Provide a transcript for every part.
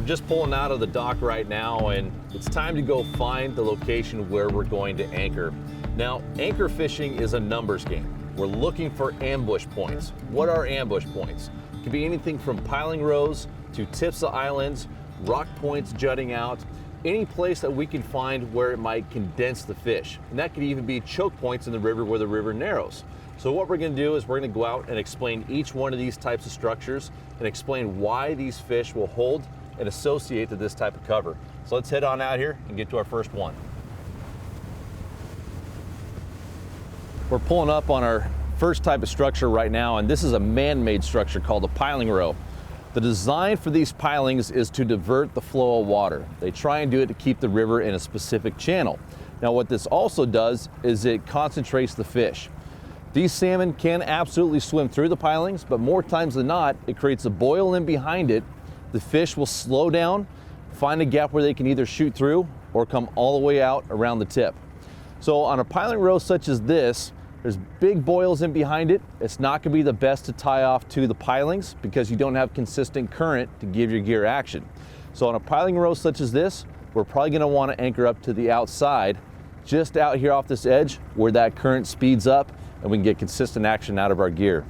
just pulling out of the dock right now, and it's time to go find the location where we're going to anchor. Now, anchor fishing is a numbers game. We're looking for ambush points. What are ambush points? It can be anything from piling rows to tips of islands, rock points jutting out, any place that we can find where it might condense the fish. And that could even be choke points in the river where the river narrows. So what we're gonna do is we're gonna go out and explain each one of these types of structures and explain why these fish will hold and associate to this type of cover. So let's head on out here and get to our first one. We're pulling up on our first type of structure right now, and this is a man-made structure called a piling row. The design for these pilings is to divert the flow of water. They try and do it to keep the river in a specific channel. Now what this also does is it concentrates the fish. These salmon can absolutely swim through the pilings, but more times than not, it creates a boil in behind it. The fish will slow down, find a gap where they can either shoot through or come all the way out around the tip. So on a piling row such as this, there's big boils in behind it. It's not gonna be the best to tie off to the pilings because you don't have consistent current to give your gear action. So on a piling row such as this, we're probably gonna wanna anchor up to the outside, just out here off this edge where that current speeds up and we can get consistent action out of our gear.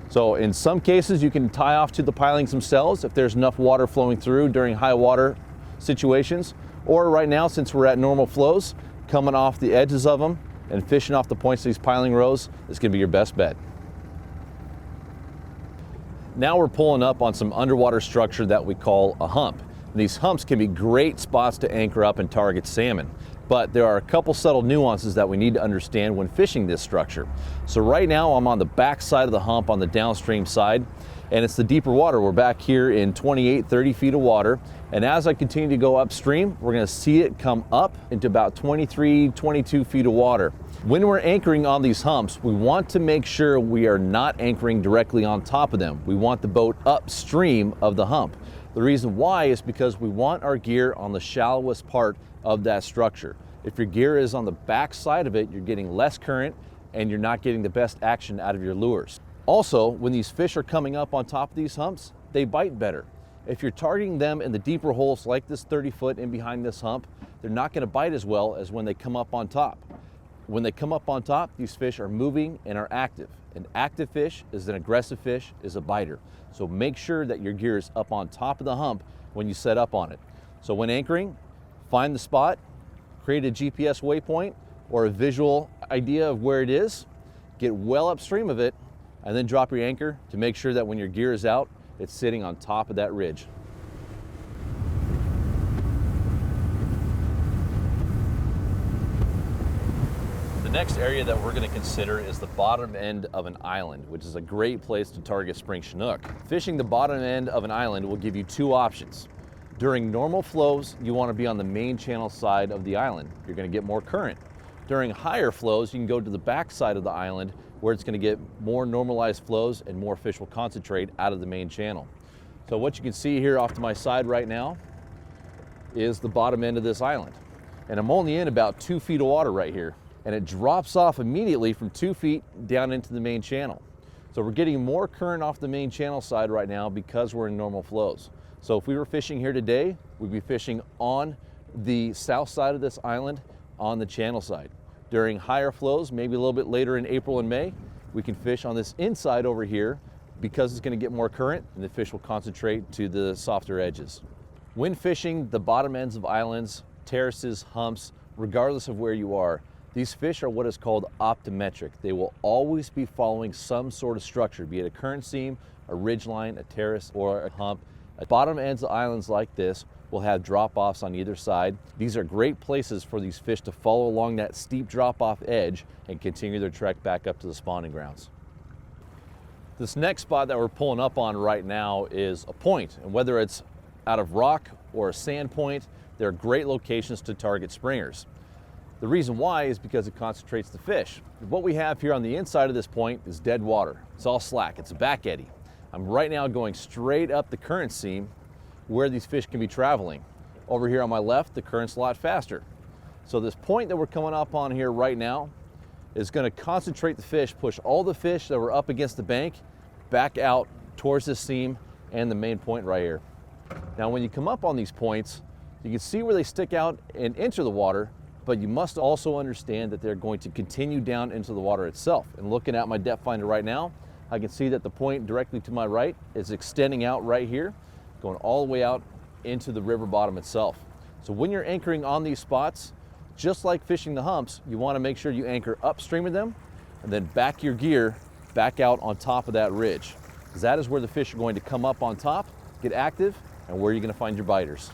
So in some cases, you can tie off to the pilings themselves if there's enough water flowing through during high water situations. Or right now, since we're at normal flows, coming off the edges of them and fishing off the points of these piling rows is gonna be your best bet. Now we're pulling up on some underwater structure that we call a hump. And these humps can be great spots to anchor up and target salmon. But there are a couple subtle nuances that we need to understand when fishing this structure. So right now I'm on the back side of the hump on the downstream side, and it's the deeper water. We're back here in 28, 30 feet of water. And as I continue to go upstream, we're gonna see it come up into about 23, 22 feet of water. When we're anchoring on these humps, we want to make sure we are not anchoring directly on top of them. We want the boat upstream of the hump. The reason why is because we want our gear on the shallowest part of that structure. If your gear is on the back side of it, you're getting less current and you're not getting the best action out of your lures. Also, when these fish are coming up on top of these humps, they bite better. If you're targeting them in the deeper holes like this 30 foot in behind this hump, they're not gonna bite as well as when they come up on top. When they come up on top, these fish are moving and are active. An active fish is an aggressive fish, is a biter. So make sure that your gear is up on top of the hump when you set up on it. So when anchoring, find the spot, create a GPS waypoint or a visual idea of where it is, get well upstream of it, and then drop your anchor to make sure that when your gear is out, it's sitting on top of that ridge. The next area that we're going to consider is the bottom end of an island, which is a great place to target spring chinook. Fishing the bottom end of an island will give you two options. During normal flows, you want to be on the main channel side of the island. You're going to get more current. During higher flows, you can go to the back side of the island where it's going to get more normalized flows and more fish will concentrate out of the main channel. So what you can see here off to my side right now is the bottom end of this island. And I'm only in about 2 feet of water right here. And it drops off immediately from 2 feet down into the main channel. So we're getting more current off the main channel side right now because we're in normal flows. So if we were fishing here today, we'd be fishing on the south side of this island on the channel side. During higher flows, maybe a little bit later in April and May, we can fish on this inside over here because it's going to get more current and the fish will concentrate to the softer edges. When fishing the bottom ends of islands, terraces, humps, regardless of where you are, these fish are what is called optometric. They will always be following some sort of structure, be it a current seam, a ridge line, a terrace, or a hump. At bottom ends of islands like this will have drop-offs on either side. These are great places for these fish to follow along that steep drop-off edge and continue their trek back up to the spawning grounds. This next spot that we're pulling up on right now is a point, and whether it's out of rock or a sand point, they're great locations to target springers. The reason why is because it concentrates the fish. What we have here on the inside of this point is dead water. It's all slack, it's a back eddy. I'm right now going straight up the current seam where these fish can be traveling. Over here on my left, the current's a lot faster. So this point that we're coming up on here right now is going to concentrate the fish, push all the fish that were up against the bank back out towards this seam and the main point right here. Now when you come up on these points, you can see where they stick out and enter the water, but you must also understand that they're going to continue down into the water itself. And looking at my depth finder right now, I can see that the point directly to my right is extending out right here, going all the way out into the river bottom itself. So when you're anchoring on these spots, just like fishing the humps, you want to make sure you anchor upstream of them and then back your gear back out on top of that ridge, because that is where the fish are going to come up on top, get active, and where you're going to find your biters.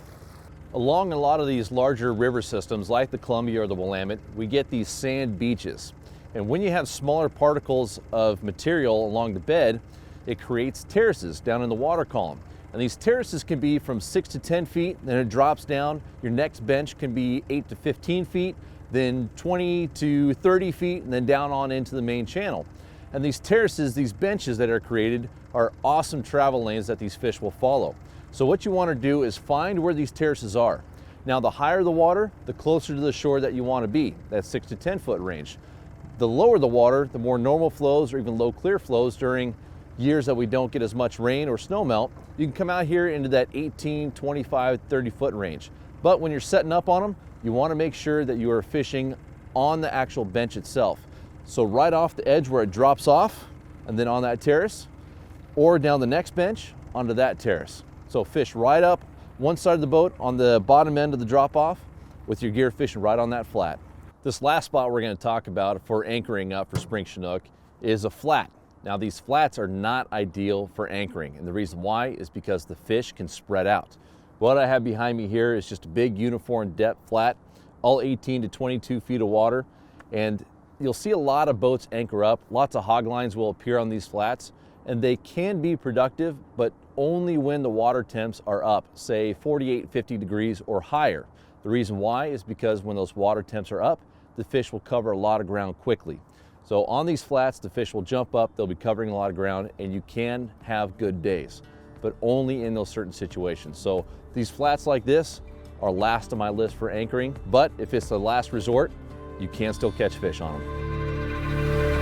Along a lot of these larger river systems like the Columbia or the Willamette, we get these sand beaches. And when you have smaller particles of material along the bed, it creates terraces down in the water column. And these terraces can be from 6 to 10 feet, then it drops down. Your next bench can be 8 to 15 feet, then 20 to 30 feet, and then down on into the main channel. And these terraces, these benches that are created, are awesome travel lanes that these fish will follow. So what you want to do is find where these terraces are. Now the higher the water, the closer to the shore that you want to be, that 6 to 10 foot range. The lower the water, the more normal flows or even low clear flows during years that we don't get as much rain or snow melt, you can come out here into that 18, 25, 30 foot range. But when you're setting up on them, you want to make sure that you are fishing on the actual bench itself. So right off the edge where it drops off, and then on that terrace, or down the next bench onto that terrace. So fish right up one side of the boat on the bottom end of the drop off with your gear fishing right on that flat. This last spot we're going to talk about for anchoring up for spring chinook is a flat. Now these flats are not ideal for anchoring, and the reason why is because the fish can spread out. What I have behind me here is just a big uniform depth flat, all 18 to 22 feet of water, and you'll see a lot of boats anchor up. Lots of hog lines will appear on these flats, and they can be productive, but only when the water temps are up, say 48, 50 degrees or higher. The reason why is because when those water temps are up, the fish will cover a lot of ground quickly. So on these flats, the fish will jump up, they'll be covering a lot of ground, and you can have good days, but only in those certain situations. So these flats like this are last on my list for anchoring, but if it's the last resort, you can still catch fish on them.